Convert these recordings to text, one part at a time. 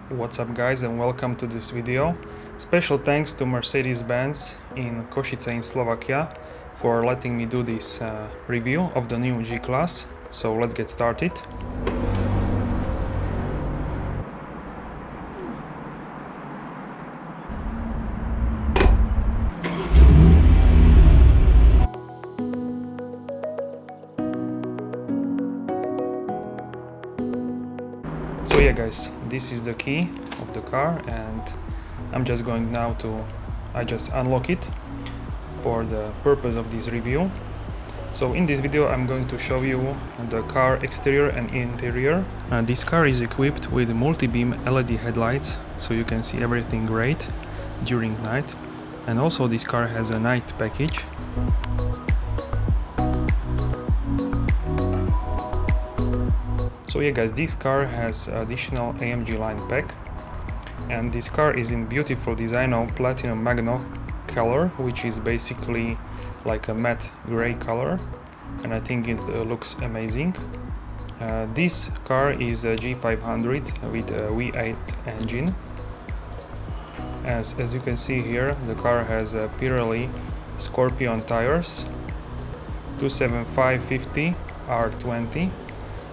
What's up guys, and welcome to this video. Special thanks to Mercedes-Benz in Košice in Slovakia for letting me do this review of the new G-Class. So let's get started. So yeah guys, this is the key of the car and I'm just going now to unlock it for the purpose of this review. So in this video I'm going to show you the car exterior and interior. This car is equipped with multi-beam LED headlights, so you can see everything great during night, and also this car has a night package. So yeah guys, this car has additional AMG line pack, and this car is in beautiful design of platinum magno color, which is basically like a matte gray color, and I think it looks amazing. This car is a G500 with a V8 engine. As you can see here, the car has Pirelli Scorpion tires, 275/50 R20.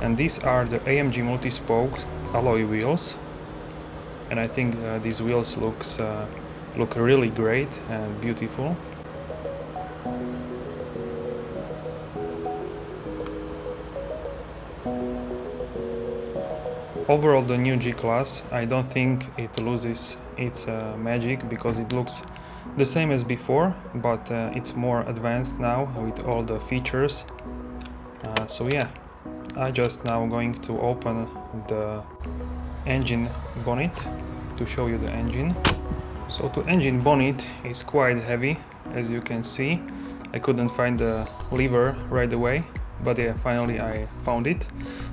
And these are the AMG multi-spoke alloy wheels, and I think these wheels look really great and beautiful. Overall, the new G-Class, I don't think it loses its magic, because it looks the same as before, but it's more advanced now with all the features. So yeah, I just now going to open the engine bonnet to show you the engine. So the engine bonnet is quite heavy, as you can see. I couldn't find the lever right away, but yeah, finally I found it.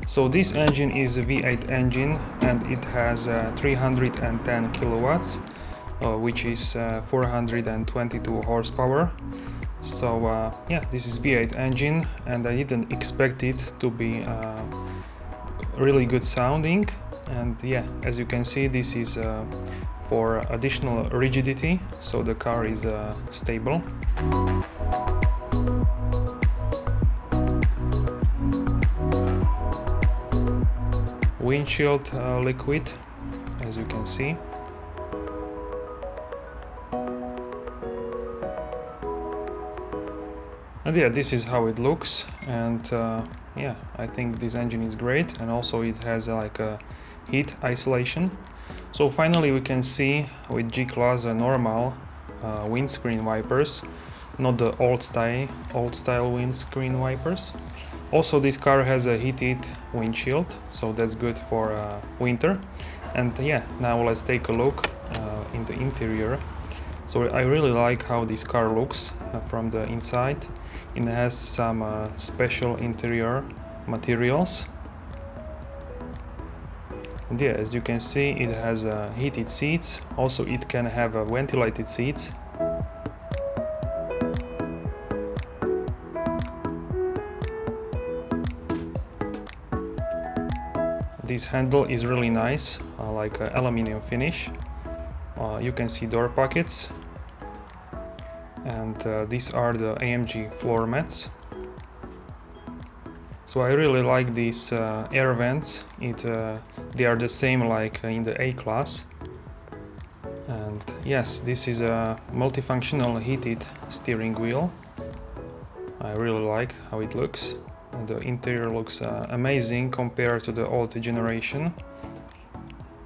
So this engine is a V8 engine, and it has 310 kilowatts, which is 422 horsepower. So yeah, this is V8 engine, and I didn't expect it to be really good sounding. And yeah, as you can see, this is for additional rigidity, so the car is stable. Windshield liquid, as you can see. And yeah, this is how it looks, and yeah, I think this engine is great, and also it has like a heat isolation. So finally we can see with G-Class a normal windscreen wipers, not the old style windscreen wipers. Also this car has a heated windshield, so that's good for winter. And yeah, now let's take a look in the interior. So I really like how this car looks from the inside. It has some special interior materials. And yeah, as you can see, it has heated seats. Also it can have ventilated seats. This handle is really nice, like an aluminum finish. You can see door pockets, and these are the AMG floor mats. So I really like these air vents. They are the same like in the A-Class. And yes, this is a multifunctional heated steering wheel. I really like how it looks. And the interior looks amazing compared to the old generation.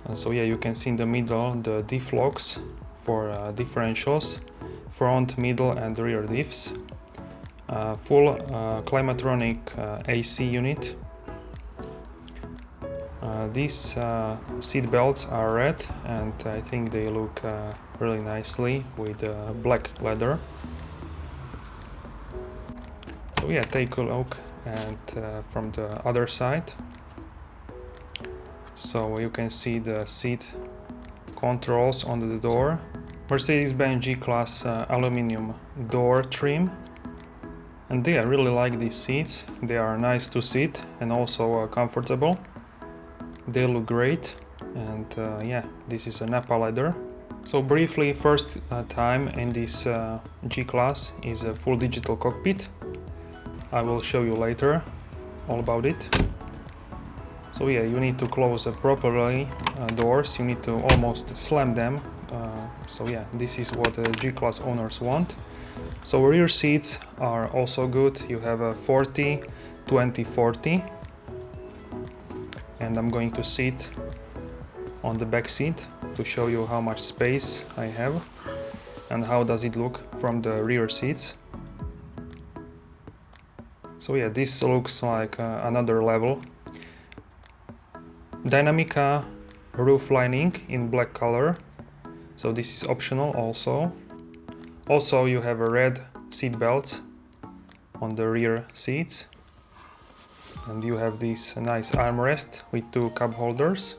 And so yeah, you can see in the middle the diff locks for differentials, front, middle and rear diffs. Full climatronic AC unit. These seat belts are red, and I think they look really nicely with black leather. So yeah, take a look and from the other side. So you can see the seat controls on the door. Mercedes-Benz G-Class aluminum door trim. And yeah, I really like these seats. They are nice to sit and also comfortable. They look great. and yeah, this is a Napa leather. So briefly, first time in this G-Class is a full digital cockpit. I will show you later all about it. So yeah, you need to close properly doors, you need to almost slam them. So yeah, this is what G-Class owners want. So rear seats are also good. You have a 40, 20, 40. And I'm going to sit on the back seat to show you how much space I have and how does it look from the rear seats. So yeah, this looks like another level. Dynamica roof lining in black color, so this is optional also. Also you have a red seat belts on the rear seats, and you have this nice armrest with 2 cup holders.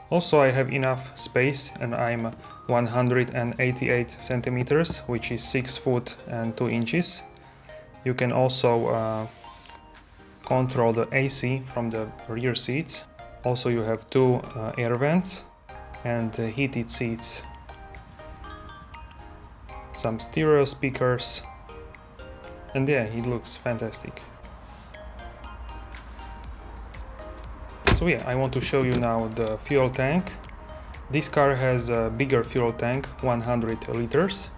Also I have enough space, and I'm 188 centimeters, which is 6 foot and 2 inches. You can also control the AC from the rear seats. Also you have 2 air vents and heated seats. Some stereo speakers, and yeah, it looks fantastic. So yeah, I want to show you now the fuel tank. This car has a bigger fuel tank, 100 liters.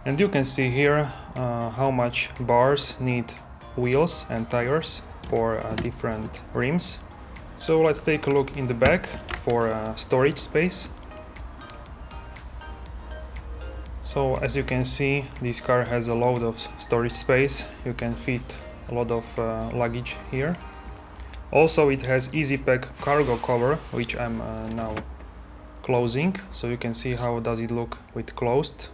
And you can see here how much bars need wheels and tires for different rims. So let's take a look in the back for storage space. So as you can see, this car has a lot of storage space. You can fit a lot of luggage here. Also it has Easy Pack cargo cover, which I'm now closing, so you can see how does it look with closed.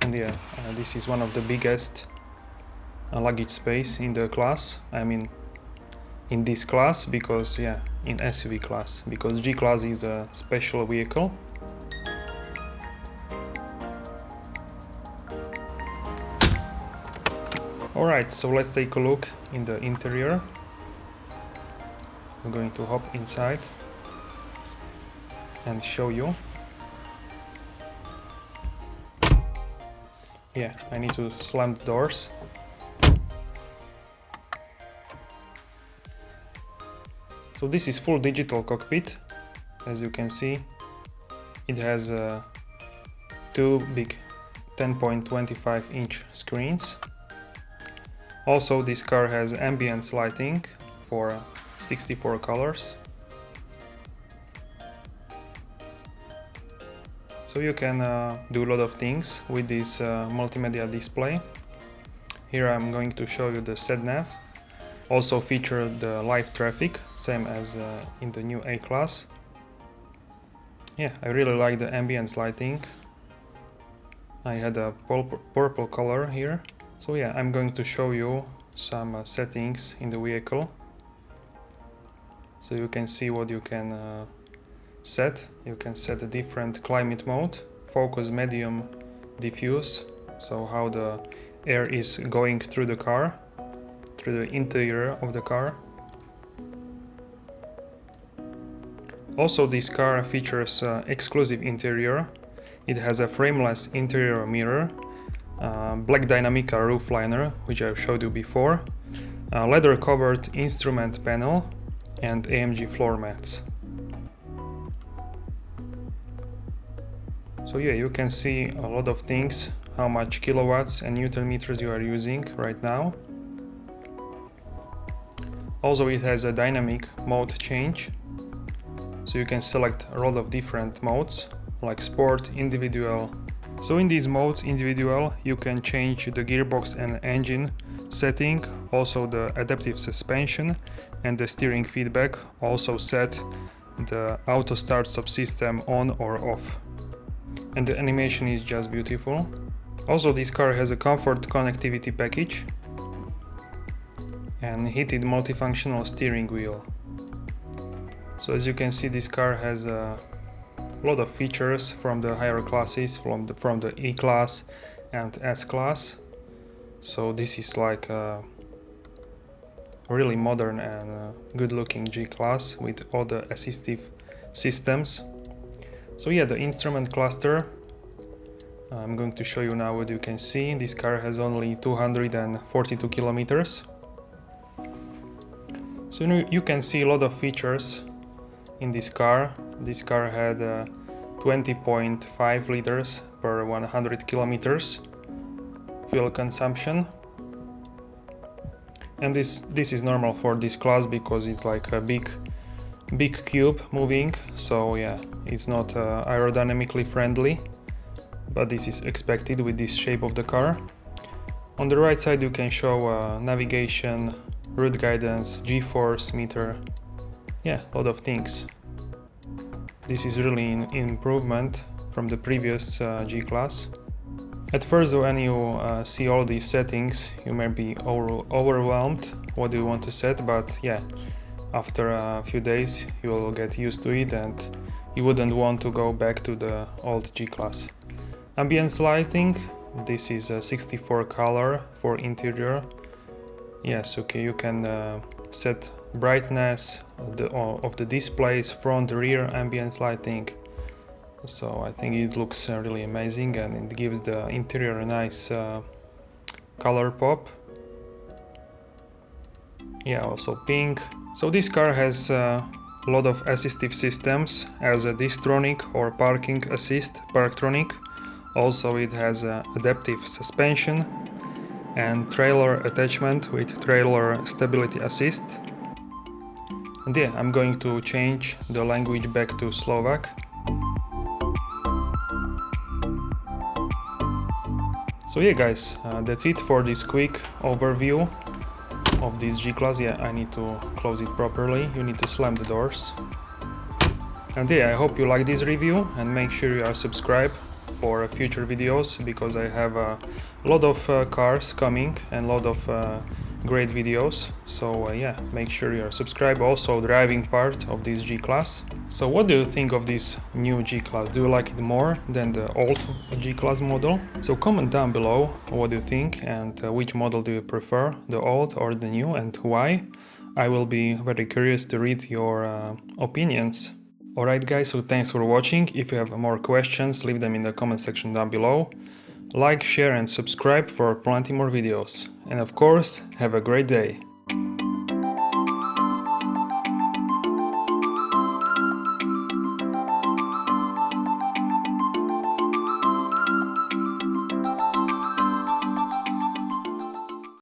And yeah, this is one of the biggest luggage space in the class. I mean in this class, because yeah, in SUV class, because G-Class is a special vehicle. Alright, so let's take a look in the interior. I'm going to hop inside and show you. Yeah, I need to slam the doors. So this is full digital cockpit. As you can see, it has 2 big 10.25 inch screens. Also this car has ambient lighting for 64 colors. So you can do a lot of things with this multimedia display. Here I'm going to show you the sat-nav. Also feature the live traffic, same as in the new A-Class. Yeah, I really like the ambient lighting. I had a purple color here. So yeah, I'm going to show you some settings in the vehicle, so you can see what you can set. You can set a different climate mode, focus, medium, diffuse, so how the air is going through the car, through the interior of the car. Also this car features exclusive interior. It has a frameless interior mirror, black Dynamica roof liner, which I showed you before, leather covered instrument panel, and AMG floor mats. So yeah, you can see a lot of things, how much kilowatts and newton meters you are using right now. Also it has a dynamic mode change, so you can select a lot of different modes like sport, individual. So in this mode, individual, you can change the gearbox and engine setting, also the adaptive suspension and the steering feedback, also set the auto start stop system on or off. And the animation is just beautiful. Also this car has a comfort connectivity package and heated multifunctional steering wheel. So as you can see, this car has a lot of features from the higher classes, from the E-Class and S-Class. So this is like a really modern and good looking G-Class with all the assistive systems. So yeah, the instrument cluster, I'm going to show you now what you can see. This car has only 242 kilometers. So you can see a lot of features in this car. This car had 20.5 liters per 100 kilometers fuel consumption. And this is normal for this class because it's like a big cube moving. So yeah, it's not aerodynamically friendly, but this is expected with this shape of the car. On the right side you can show navigation, route guidance, G-force meter, yeah, a lot of things. This is really an improvement from the previous G-Class. At first, when you see all these settings, you may be overwhelmed what do you want to set, but yeah, after a few days you will get used to it and you wouldn't want to go back to the old G-Class. Ambience lighting, this is a 64 color for interior. Yes, okay, you can set brightness of the displays, front, rear, ambience lighting. So I think it looks really amazing and it gives the interior a nice color pop. Yeah, also pink. So this car has a lot of assistive systems as a distronic or parking assist, parktronic. Also it has adaptive suspension and trailer attachment with trailer stability assist. And yeah, I'm going to change the language back to Slovak. So yeah guys, that's it for this quick overview of this G-Class. Yeah, I need to close it properly, you need to slam the doors. And yeah, I hope you like this review and make sure you are subscribed for future videos because I have a lot of cars coming and a lot of great videos. So yeah, make sure you are subscribed. Also driving part of this G-Class. So what do you think of this new G-Class? Do you like it more than the old G-Class model? So comment down below what do you think and which model do you prefer, the old or the new, and why. I will be very curious to read your opinions. Alright guys, so thanks for watching. If you have more questions, leave them in the comment section down below. Like, share and subscribe for plenty more videos. And of course, have a great day.